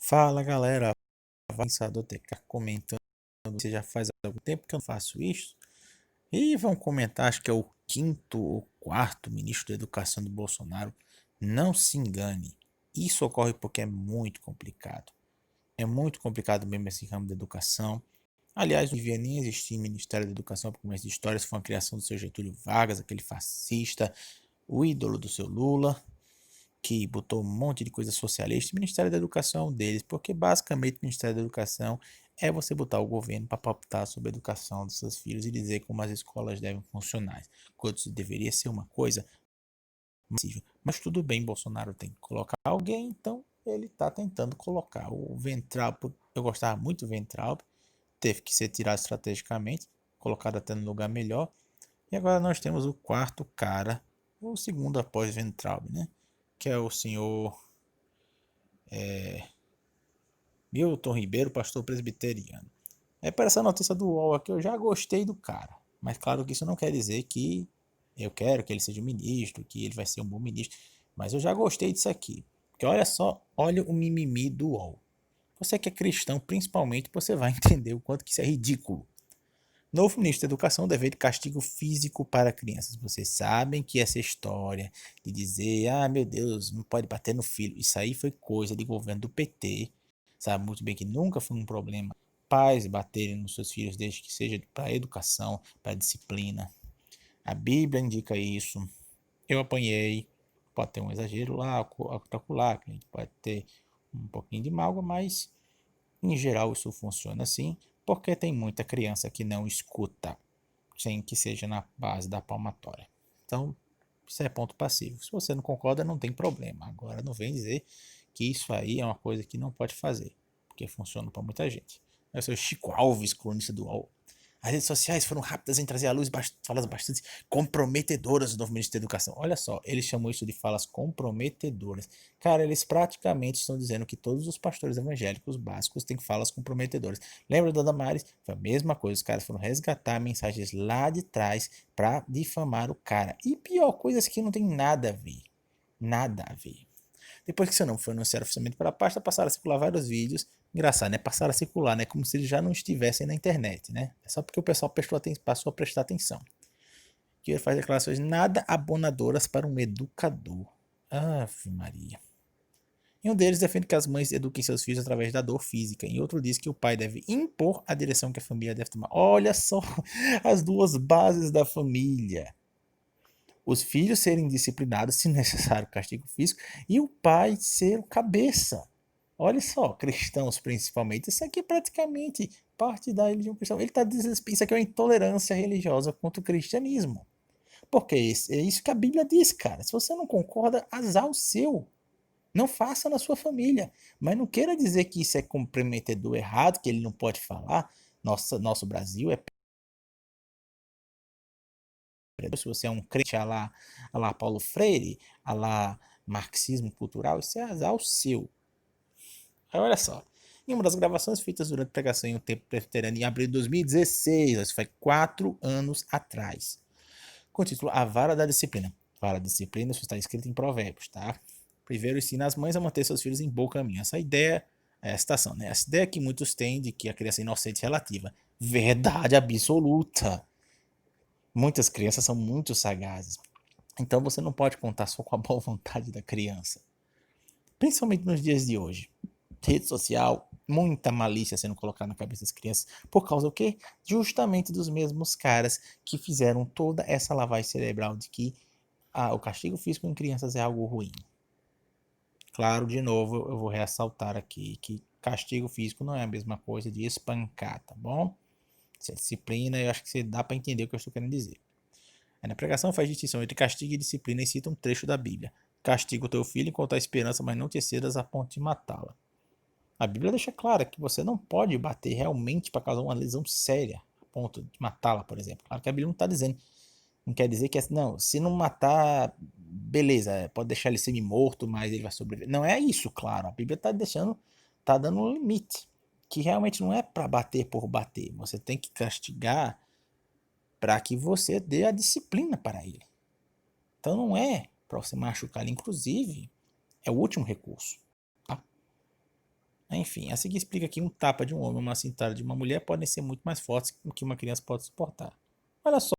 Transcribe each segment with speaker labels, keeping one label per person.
Speaker 1: Fala galera, Avançador TK comentando. Você já faz algum tempo que eu não faço isso. E vão comentar, acho que é o quinto ou quarto ministro da Educação do Bolsonaro. Não se engane, isso ocorre porque é muito complicado. É muito complicado mesmo esse ramo da educação. Aliás, não devia nem existir Ministério da Educação por começo de história, se foi uma criação do seu Getúlio Vargas, aquele fascista, o ídolo do seu Lula, que botou um monte de coisa socialista. O Ministério da Educação é um deles, porque basicamente o Ministério da Educação é você botar o governo para pautar sobre a educação dos seus filhos e dizer como as escolas devem funcionar. Quando isso deveria ser uma coisa possível. Mas tudo bem, Bolsonaro tem que colocar alguém, então ele está tentando colocar. O Ventral, eu gostava muito do Ventral, teve que ser tirado estrategicamente, colocado até no lugar melhor. E agora nós temos o quarto cara, o segundo após Ventral, né? Que é o senhor Milton Ribeiro, pastor presbiteriano. Para essa notícia do UOL aqui, eu já gostei do cara. Mas claro que isso não quer dizer que eu quero que ele seja um ministro, que ele vai ser um bom ministro. Mas eu já gostei disso aqui. Porque olha só, olha o mimimi do UOL. Você que é cristão, principalmente, você vai entender o quanto que isso é ridículo. Novo ministro da Educação deve de castigo físico para crianças. Vocês sabem que essa história de dizer, ah, meu Deus, não pode bater no filho, isso aí foi coisa de governo do PT. Sabe muito bem que nunca foi um problema pais baterem nos seus filhos, desde que seja para educação, para disciplina. A Bíblia indica isso. Eu apanhei, pode ter um exagero lá, acolá, que a gente pode ter um pouquinho de mágoa, mas em geral isso funciona assim, porque tem muita criança que não escuta, sem que seja na base da palmatória. Então, isso é ponto passivo. Se você não concorda, não tem problema. Agora não vem dizer que isso aí é uma coisa que não pode fazer, porque funciona para muita gente. Eu sou Chico Alves, cronista do UOL. As redes sociais foram rápidas em trazer à luz falas bastante comprometedoras do novo ministro da Educação. Olha só, eles chamam isso de falas comprometedoras. Cara, eles praticamente estão dizendo que todos os pastores evangélicos básicos têm falas comprometedoras. Lembra da Damares? Foi a mesma coisa, os caras foram resgatar mensagens lá de trás para difamar o cara. E pior, coisas que não tem nada a ver. Nada a ver. Depois que seu nome foi anunciado oficialmente pela pasta, passaram a circular vários vídeos. Engraçado, né? Passaram a circular, né? Como se eles já não estivessem na internet, né? É só porque o pessoal passou a prestar atenção. Que ele faz declarações nada abonadoras para um educador. Ave Maria. Em um deles defende que as mães eduquem seus filhos através da dor física. Em outro diz que o pai deve impor a direção que a família deve tomar. Olha só as duas bases da família. Os filhos serem disciplinados, se necessário, castigo físico, e o pai ser o cabeça. Olha só, cristãos principalmente, isso aqui é praticamente parte da religião cristã. Ele está dizendo isso aqui é uma intolerância religiosa contra o cristianismo. Porque é isso que a Bíblia diz, cara. Se você não concorda, azar o seu. Não faça na sua família. Mas não queira dizer que isso é comprometedor errado, que ele não pode falar. Nosso Brasil é. Se você é um crente a lá Paulo Freire, a lá marxismo cultural, isso é azar o seu. Aí olha só. Em uma das gravações feitas durante a pregação em um tempo presbiteriano em abril de 2016, isso foi 4 anos atrás, com o título A Vara da Disciplina. Vara da Disciplina, isso está escrito em Provérbios, tá? Primeiro ensina as mães a manter seus filhos em bom caminho. Essa ideia é a citação, né? Essa ideia que muitos têm de que a criança é inocente relativa. Verdade absoluta. Muitas crianças são muito sagazes. Então você não pode contar só com a boa vontade da criança. Principalmente nos dias de hoje. Rede social, muita malícia sendo colocada na cabeça das crianças. Por causa do quê? Justamente dos mesmos caras que fizeram toda essa lavagem cerebral de que o castigo físico em crianças é algo ruim. Claro, de novo, eu vou ressaltar aqui que castigo físico não é a mesma coisa de espancar, tá bom? Isso é disciplina, eu acho que você dá para entender o que eu estou querendo dizer. Aí na pregação faz distinção entre castigo e disciplina e cita um trecho da Bíblia. Castiga o teu filho enquanto há esperança, mas não te cedas a ponto de matá-la. A Bíblia deixa clara que você não pode bater realmente para causar uma lesão séria, a ponto de matá-la, por exemplo. Claro que a Bíblia não está dizendo. Não quer dizer que, não, se não matar, beleza, pode deixar ele semi-morto, mas ele vai sobreviver. Não é isso, claro. A Bíblia está deixando, está dando um limite. Que realmente não é para bater por bater. Você tem que castigar para que você dê a disciplina para ele. Então não é para você machucar ele, inclusive, é o último recurso. Tá? Enfim, a seguir explica que um tapa de um homem ou uma cintada de uma mulher podem ser muito mais fortes do que uma criança pode suportar. Olha só,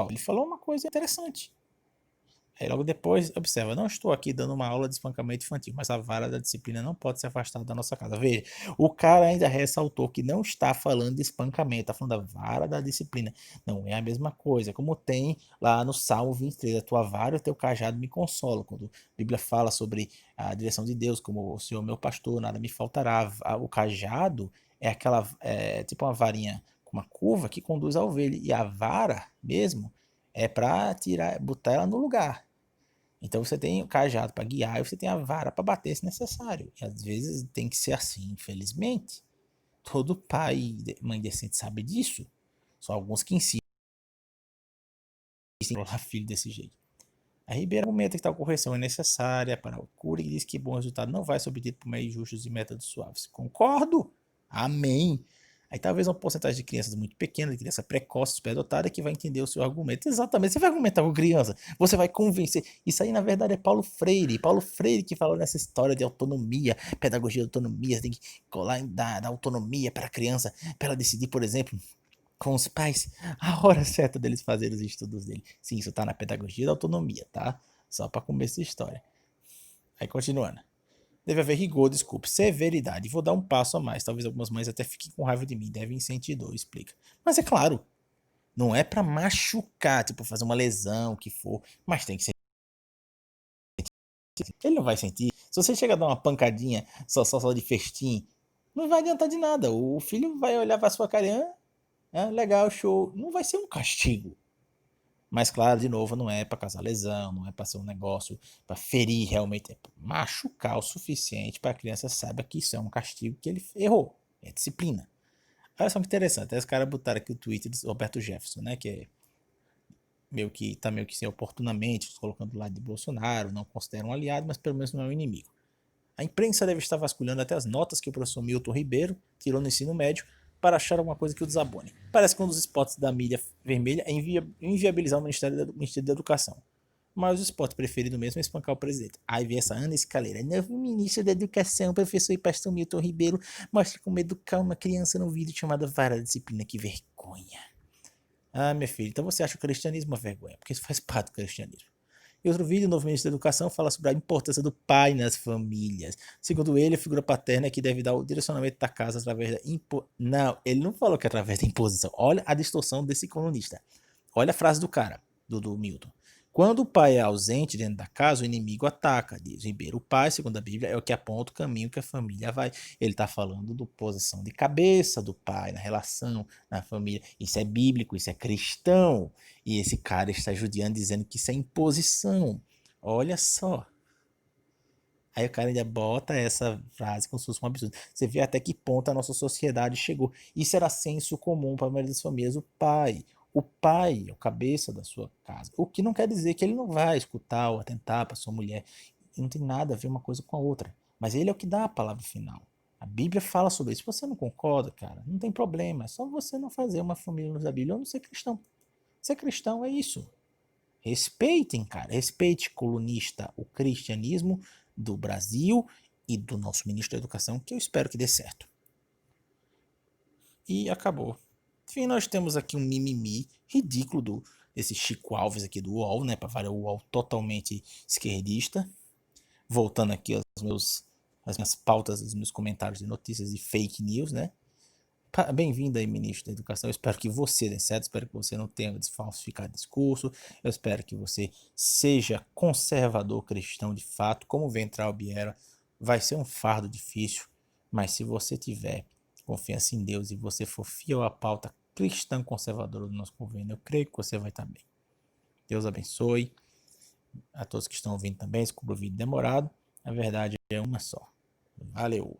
Speaker 1: ele falou uma coisa interessante. Aí logo depois, observa, não estou aqui dando uma aula de espancamento infantil, mas a vara da disciplina não pode ser afastada da nossa casa. Veja, o cara ainda ressaltou que não está falando de espancamento, está falando da vara da disciplina. Não é a mesma coisa, como tem lá no Salmo 23, a tua vara e o teu cajado me consolam. Quando a Bíblia fala sobre a direção de Deus, como o Senhor meu pastor, nada me faltará. O cajado é aquela, tipo uma varinha com uma curva que conduz a ovelha, e a vara mesmo é para tirar, botar ela no lugar. Então você tem o cajado para guiar e você tem a vara para bater se necessário. E às vezes tem que ser assim, infelizmente. Todo pai e mãe decente sabe disso. Só alguns que insistem em falar filho desse jeito. A Ribeira argumenta que tal correção é necessária para a cura e diz que bom resultado não vai ser obtido por meios justos e métodos suaves. Concordo. Amém. Aí talvez uma porcentagem de crianças muito pequenas, de criança precoce, superdotada, que vai entender o seu argumento. Exatamente. Você vai argumentar com criança, você vai convencer. Isso aí, na verdade, é Paulo Freire. Paulo Freire que falou nessa história de autonomia, pedagogia de autonomia. Você tem que colar em dar autonomia para a criança, para ela decidir, por exemplo, com os pais, a hora certa deles fazerem os estudos dele. Sim, isso tá na pedagogia da autonomia, tá? Só para começar a história. Aí continuando. Deve haver rigor, desculpe, severidade. Vou dar um passo a mais. Talvez algumas mães até fiquem com raiva de mim. Devem sentir dor, explica. Mas é claro, não é para machucar, tipo fazer uma lesão, o que for. Mas tem que ser. Ele não vai sentir. Se você chega a dar uma pancadinha só de festim, não vai adiantar de nada. O filho vai olhar para sua cara, legal, show. Não vai ser um castigo. Mas claro, de novo, não é para causar lesão, não é para ser um negócio para ferir realmente, é pra machucar o suficiente para a criança saiba que isso é um castigo, que ele errou, é disciplina. Olha só que interessante, aí os caras botaram aqui o tweet de Roberto Jefferson, né, que é meio que assim, oportunamente colocando do lado de Bolsonaro, não considera um aliado, mas pelo menos não é um inimigo. A imprensa deve estar vasculhando até as notas que o professor Milton Ribeiro tirou no ensino médio para achar alguma coisa que o desabone. Parece que um dos spots da mídia vermelha é inviabilizar o Ministério da Educação. Mas o spot preferido mesmo é espancar o presidente. Aí vem essa Ana Escaleira. Novo ministro da Educação, professor e pastor Milton Ribeiro, mostra como educar uma criança num vídeo chamado Vara da Disciplina. Que vergonha. Ah, minha filha, então você acha o cristianismo uma vergonha, porque isso faz parte do cristianismo. E outro vídeo, o novo ministro da Educação fala sobre a importância do pai nas famílias. Segundo ele, a figura paterna é que deve dar o direcionamento da casa através da Não, ele não falou que é através da imposição. Olha a distorção desse colunista. Olha a frase do cara, do Milton. Quando o pai é ausente dentro da casa, o inimigo ataca, diz Ribeiro. O pai, segundo a Bíblia, é o que aponta o caminho que a família vai. Ele está falando da posição de cabeça do pai, na relação, na família. Isso é bíblico, isso é cristão. E esse cara está judiando dizendo que isso é imposição. Olha só. Aí o cara ainda bota essa frase como se fosse um absurdo. Você vê até que ponto a nossa sociedade chegou. Isso era senso comum para a maioria das famílias. O pai. O pai é o cabeça da sua casa. O que não quer dizer que ele não vai escutar ou atentar para sua mulher. Não tem nada a ver uma coisa com a outra. Mas ele é o que dá a palavra final. A Bíblia fala sobre isso. Se você não concorda, cara, não tem problema. É só você não fazer uma família da Bíblia ou não ser cristão. Ser cristão é isso. Respeitem, cara. Respeite, colunista, o cristianismo do Brasil e do nosso ministro da Educação, que eu espero que dê certo. E acabou. Enfim, nós temos aqui um mimimi ridículo desse Chico Alves aqui do UOL, né? Para variar o UOL totalmente esquerdista. Voltando aqui às minhas pautas, os meus comentários de notícias e fake news, né? Bem-vindo aí, ministro da Educação. Eu espero que você dê certo, espero que você não tenha desfalsificado discurso, eu espero que você seja conservador cristão de fato, como o Ventral Biera. Vai ser um fardo difícil, mas se você tiver confiança em Deus e você for fiel à pauta cristã conservadora do nosso governo, eu creio que você vai estar bem. Deus abençoe a todos que estão ouvindo também. Desculpa o vídeo demorado, a verdade é uma só. Valeu!